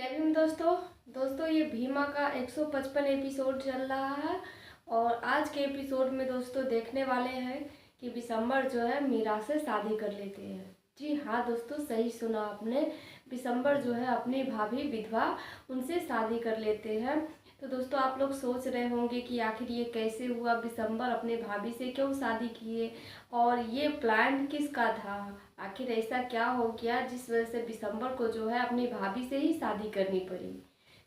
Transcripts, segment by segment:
जय भीम दोस्तों ये भीमा का 155 एपिसोड चल रहा है। और आज के एपिसोड में दोस्तों देखने वाले हैं कि बिशंबर जो है मीरा से शादी कर लेते हैं। जी हाँ दोस्तों, सही सुना आपने। बिशंबर जो है अपनी भाभी विधवा उनसे शादी कर लेते हैं। तो दोस्तों आप लोग सोच रहे होंगे कि आखिर ये कैसे हुआ, बिशंबर अपने भाभी से क्यों शादी किए और ये प्लान किसका था। आखिर ऐसा क्या हो गया जिस वजह से बिशंबर को जो है अपनी भाभी से ही शादी करनी पड़ी।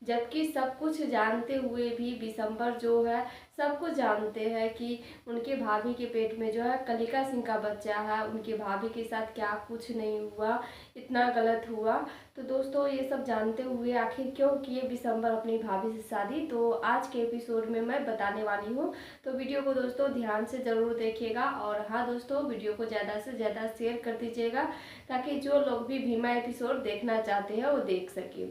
जबकि सब कुछ जानते हुए भी बिशंबर जो है सब कुछ जानते हैं कि उनके भाभी के पेट में जो है कलिका सिंह का बच्चा है। उनकी भाभी के साथ क्या कुछ नहीं हुआ, इतना गलत हुआ। तो दोस्तों ये सब जानते हुए आखिर क्यों किए बिशंबर अपनी भाभी से शादी, तो आज के एपिसोड में मैं बताने वाली हूँ। तो वीडियो को दोस्तों ध्यान से ज़रूर देखिएगा। और हाँ दोस्तों, वीडियो को ज़्यादा से ज़्यादा शेयर कर दीजिएगा ताकि जो लोग भी भीमा एपिसोड देखना चाहते हैं वो देख सके।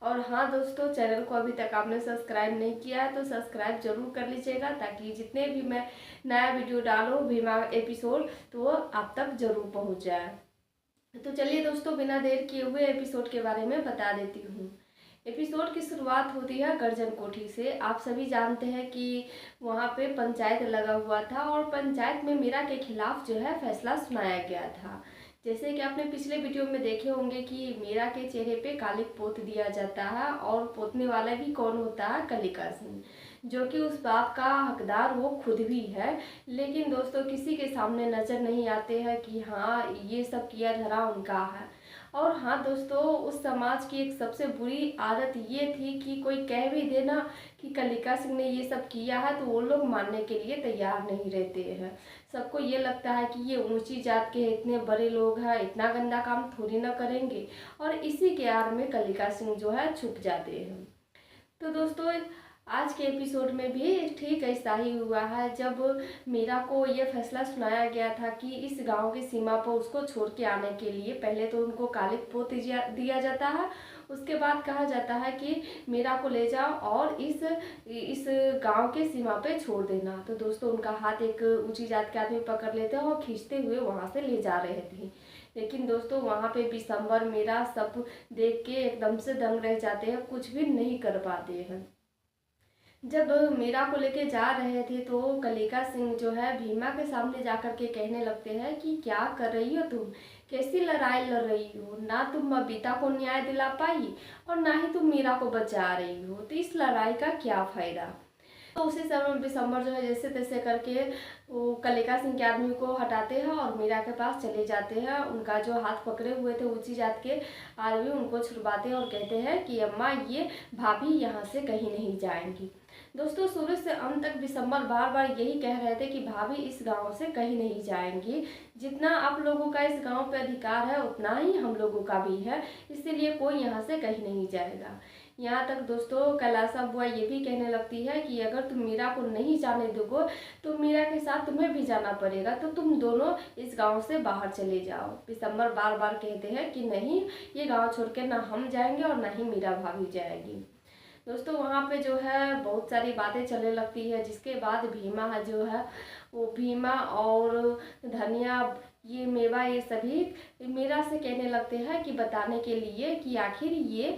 और हाँ दोस्तों, चैनल को अभी तक आपने सब्सक्राइब नहीं किया है तो सब्सक्राइब जरूर कर लीजिएगा ताकि जितने भी मैं नया वीडियो डालूँ भीमा एपिसोड तो वो आप तक जरूर पहुंच जाए। तो चलिए दोस्तों, बिना देर किए हुए एपिसोड के बारे में बता देती हूँ। एपिसोड की शुरुआत होती है गर्जन कोठी से। आप सभी जानते हैं कि वहाँ पे पंचायत लगा हुआ था और पंचायत में मीरा के खिलाफ जो है फैसला सुनाया गया था। जैसे कि आपने पिछले वीडियो में देखे होंगे कि मीरा के चेहरे पे कालिक पोत दिया जाता है और पोतने वाला भी कौन होता है, कलिका सिंह, जो कि उस बात का हकदार वो खुद भी है। लेकिन दोस्तों किसी के सामने नजर नहीं आते हैं कि हाँ ये सब किया धरा उनका है। और हाँ दोस्तों, उस समाज की एक सबसे बुरी आदत ये थी कि कोई कह भी देना कि कलिका सिंह ने ये सब किया है तो वो लोग मानने के लिए तैयार नहीं रहते हैं। सबको ये लगता है कि ये ऊंची जात के इतने बड़े लोग हैं, इतना गंदा काम थोड़ी ना करेंगे, और इसी के आड़ में कलिका सिंह जो है छुप जाते हैं। तो दोस्तों आज के एपिसोड में भी ठीक ऐसा ही हुआ है। जब मीरा को यह फैसला सुनाया गया था कि इस गांव की सीमा पर उसको छोड़ के आने के लिए पहले तो उनको कालिक पोत दिया जाता है, उसके बाद कहा जाता है कि मीरा को ले जाओ और इस गांव के सीमा पे छोड़ देना। तो दोस्तों उनका हाथ एक ऊंची जात के आदमी पकड़ लेते हैं और खींचते हुए वहां से ले जा रहे थे। लेकिन दोस्तों वहां पे बिशंबर मीरा सब देख के एकदम से दंग रह जाते हैं, कुछ भी नहीं कर पाते हैं। जब मीरा को लेके जा रहे थे तो कलिका सिंह जो है भीमा के सामने जाकर के कहने लगते हैं कि क्या कर रही हो तुम, कैसी लड़ाई लड़ रही हो, ना तुम बबीता को न्याय दिला पाई और ना ही तुम मीरा को बचा रही हो, तो इस लड़ाई का क्या फायदा। तो उसी समय बिशंबर जो है जैसे तैसे करके वो कलिका सिंह के आदमी को हटाते हैं और मीरा के पास चले जाते हैं। उनका जो हाथ पकड़े हुए थे ऊंची जात के आदमी उनको छुड़वाते हैं और कहते हैं कि अम्मा ये भाभी यहाँ से कहीं नहीं जाएंगी। दोस्तों शुरू से अंत तक बिशंबर बार बार यही कह रहे थे कि भाभी इस गांव से कहीं नहीं जाएंगी, जितना आप लोगों का इस गांव पे अधिकार है उतना ही हम लोगों का भी है, इसीलिए कोई यहाँ से कहीं नहीं जाएगा। यहाँ तक दोस्तों कैलासा बुआ ये भी कहने लगती है कि अगर तुम मीरा को नहीं जाने दोगे तो मीरा के साथ तुम्हें भी जाना पड़ेगा, तो तुम दोनों इस गांव से बाहर चले जाओ। बिशंबर बार बार कहते हैं कि नहीं, ये गांव छोड़ के ना हम जाएंगे और ना ही मीरा भाभी जाएगी। दोस्तों वहाँ पे जो है बहुत सारी बातें चलने लगती है, जिसके बाद भीमा जो है वो भीमा और धनिया ये मेवा ये सभी मीरा से कहने लगते हैं कि बताने के लिए कि आखिर ये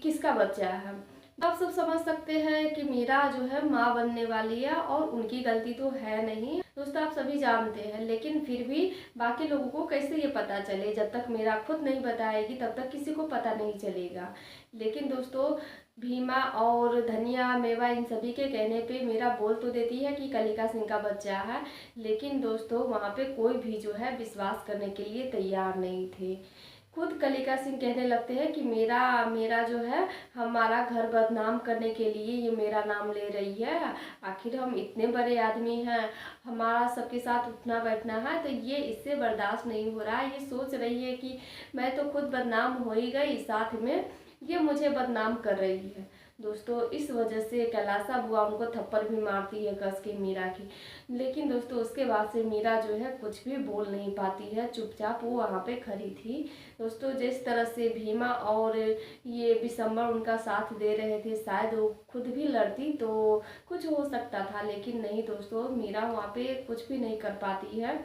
किसका बच्चा है। तो आप सब समझ सकते हैं कि मीरा जो है माँ बनने वाली है और उनकी गलती तो है नहीं दोस्तों, आप सभी जानते हैं। लेकिन फिर भी बाकी लोगों को कैसे ये पता चले, जब तक मीरा खुद नहीं बताएगी तब तक किसी को पता नहीं चलेगा। लेकिन दोस्तों भीमा और धनिया मेवा इन सभी के कहने पे मीरा बोल तो देती है कि कलिका सिंह का बच्चा है, लेकिन दोस्तों वहाँ पे कोई भी जो है विश्वास करने के लिए तैयार नहीं थे। खुद कलिका सिंह कहने लगते हैं कि मेरा जो है हमारा घर बदनाम करने के लिए ये मेरा नाम ले रही है। आखिर हम इतने बड़े आदमी हैं, हमारा सबके साथ उठना बैठना है, तो ये इससे बर्दाश्त नहीं हो रहा है। ये सोच रही है कि मैं तो खुद बदनाम हो ही गई, साथ में ये मुझे बदनाम कर रही है। दोस्तों इस वजह से कैलासा बुआ उनको थप्पड़ भी मारती है कस के मीरा की। लेकिन दोस्तों उसके बाद से मीरा जो है कुछ भी बोल नहीं पाती है, चुपचाप वो वहाँ पे खड़ी थी। दोस्तों जिस तरह से भीमा और ये बिशंबर उनका साथ दे रहे थे, शायद वो खुद भी लड़ती तो कुछ हो सकता था, लेकिन नहीं दोस्तों मीरा वहाँ पे कुछ भी नहीं कर पाती है,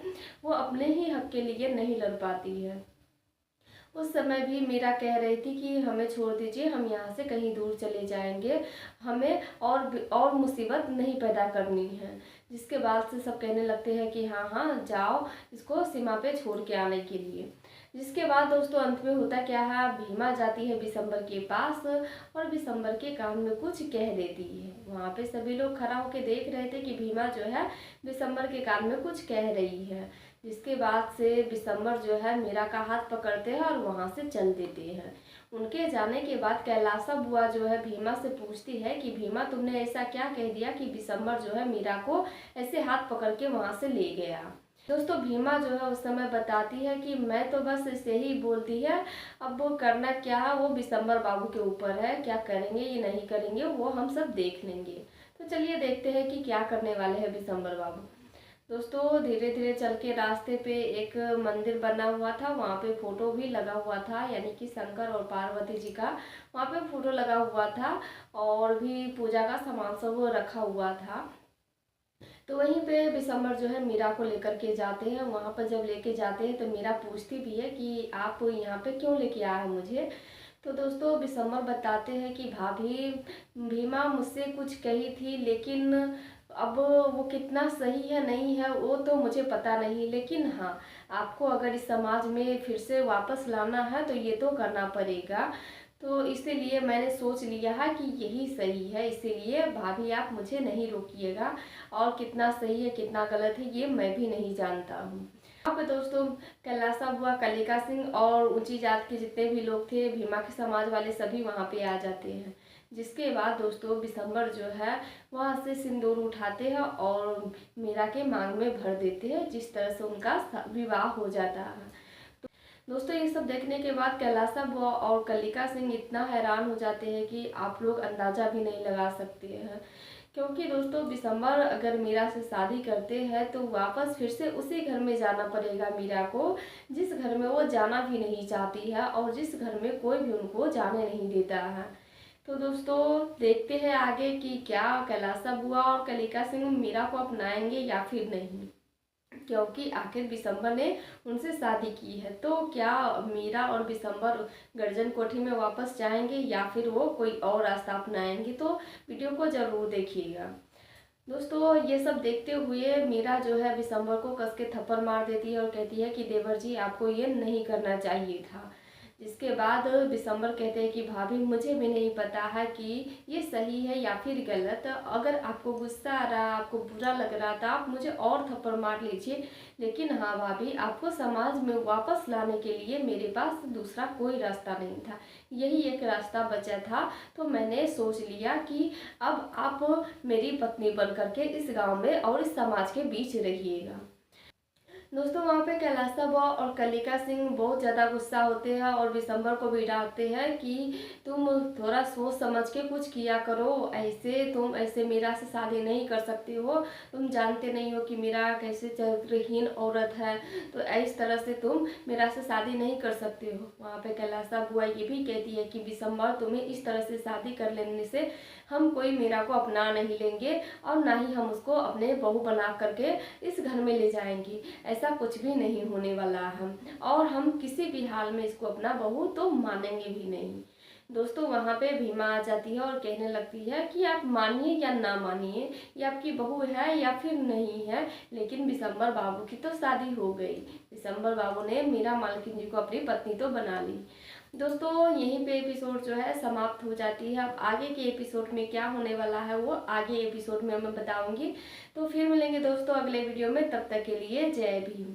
वो अपने ही हक के लिए नहीं लड़ पाती है। उस समय भी मीरा कह रही थी कि हमें छोड़ दीजिए, हम यहाँ से कहीं दूर चले जाएंगे, हमें और मुसीबत नहीं पैदा करनी है। जिसके बाद से सब कहने लगते हैं कि हाँ हाँ जाओ इसको सीमा पे छोड़ के आने के लिए। जिसके बाद दोस्तों अंत में होता क्या है, भीमा जाती है बिशंबर के पास और बिशंबर के कान में कुछ कह देती है। वहाँ पे सभी लोग खड़ा होकर देख रहे थे कि भीमा जो है बिशंबर के कान में कुछ कह रही है। जिसके बाद से बिशंबर जो है मीरा का हाथ पकड़ते हैं और वहाँ से चल देते हैं। उनके जाने के बाद कैलासा बुआ जो है भीमा से पूछती है कि भीमा तुमने ऐसा क्या कह दिया कि बिशंबर जो है मीरा को ऐसे हाथ पकड़ के वहाँ से ले गया। दोस्तों भीमा जो है उस समय बताती है कि मैं तो बस ऐसे ही बोलती है, अब वो करना क्या है वो बिशंबर बाबू के ऊपर है, क्या करेंगे ये नहीं करेंगे वो हम सब देख लेंगे। तो चलिए देखते हैं कि क्या करने वाले हैं बिशंबर बाबू। दोस्तों धीरे धीरे चल के रास्ते पे एक मंदिर बना हुआ था, वहाँ पे फोटो भी लगा हुआ था, यानी कि शंकर और पार्वती जी का वहाँ पे फोटो लगा हुआ था और भी पूजा का सामान सब रखा हुआ था। तो वहीं पे बिशंबर जो है मीरा को लेकर के जाते हैं। वहाँ पर जब लेके जाते हैं तो मीरा पूछती भी है कि आप यहाँ पे क्यों लेके आए मुझे। तो दोस्तों बिशंबर बताते हैं कि भाभी भीमा मुझसे कुछ कही थी, लेकिन अब वो कितना सही है नहीं है वो तो मुझे पता नहीं, लेकिन हाँ आपको अगर इस समाज में फिर से वापस लाना है तो ये तो करना पड़ेगा। तो इसीलिए मैंने सोच लिया है कि यही सही है, इसीलिए भाभी आप मुझे नहीं रोकिएगा। और कितना सही है कितना गलत है ये मैं भी नहीं जानता हूँ। यहाँ पे दोस्तों कैलासा बुआ, कलिका सिंह और ऊंची जात के जितने भी लोग थे भीमा के समाज वाले सभी वहाँ पे आ जाते हैं। जिसके बाद दोस्तों बिशंबर जो है वहाँ से सिंदूर उठाते हैं और मीरा के मांग में भर देते हैं, जिस तरह से उनका विवाह हो जाता है। दोस्तों ये सब देखने के बाद कैलासा बुआ और कलिका सिंह इतना हैरान हो जाते हैं कि आप लोग अंदाजा भी नहीं लगा सकते हैं। क्योंकि दोस्तों बिशंबर अगर मीरा से शादी करते हैं तो वापस फिर से उसी घर में जाना पड़ेगा मीरा को, जिस घर में वो जाना भी नहीं चाहती है और जिस घर में कोई भी उनको जाने नहीं देता है। तो दोस्तों देखते हैं आगे कि क्या कैलासा बुआ और कलिका सिंह मीरा को अपनाएंगे या फिर नहीं, क्योंकि आखिर बिशंबर ने उनसे शादी की है। तो क्या मीरा और बिशंबर गर्जन कोठी में वापस जाएंगे या फिर वो कोई और रास्ता अपनाएंगे, तो वीडियो को जरूर देखिएगा। दोस्तों ये सब देखते हुए मीरा जो है बिशंबर को कस के थप्पड़ मार देती है और कहती है कि देवर जी आपको ये नहीं करना चाहिए था। जिसके बाद बिशंबर कहते हैं कि भाभी मुझे भी नहीं पता है कि ये सही है या फिर गलत, अगर आपको गुस्सा आ रहा, आपको बुरा लग रहा था आप मुझे और थप्पड़ मार लीजिए, लेकिन हाँ भाभी आपको समाज में वापस लाने के लिए मेरे पास दूसरा कोई रास्ता नहीं था, यही एक रास्ता बचा था। तो मैंने सोच लिया कि अब आप मेरी पत्नी बन करके इस गाँव में और इस समाज के बीच रहिएगा। दोस्तों वहाँ पे कैलासा बुआ और कलिका सिंह बहुत ज़्यादा गुस्सा होते हैं और बिशंबर को भी डांटते हैं कि तुम थोड़ा सोच समझ के कुछ किया करो, ऐसे तुम ऐसे मीरा से शादी नहीं कर सकते हो, तुम जानते नहीं हो कि मीरा कैसे चरित्रहीन औरत है, तो इस तरह से तुम मीरा से शादी नहीं कर सकते हो। वहाँ पे कैलासा बुआ ये भी कहती है कि बिशंबर तुम्हें इस तरह से शादी कर लेने से हम कोई मीरा को अपना नहीं लेंगे और ना ही हम उसको अपने बहू बना करके इस घर में ले जाएंगे, ऐसा कुछ भी नहीं होने वाला है और हम किसी भी हाल में इसको अपना बहू तो मानेंगे भी नहीं। दोस्तों वहाँ पे भीमा आ जाती है और कहने लगती है कि आप मानिए या ना मानिए ये आपकी बहू है या फिर नहीं है, लेकिन बिशंबर बाबू की तो शादी हो गई, बिशंबर बाबू ने मीरा मालकिन जी को अपनी पत्नी तो बना ली। दोस्तों यहीं पे एपिसोड जो है समाप्त हो जाती है। अब आगे के एपिसोड में क्या होने वाला है वो आगे एपिसोड में मैं बताऊंगी। तो फिर मिलेंगे दोस्तों अगले वीडियो में, तब तक के लिए जय भीम।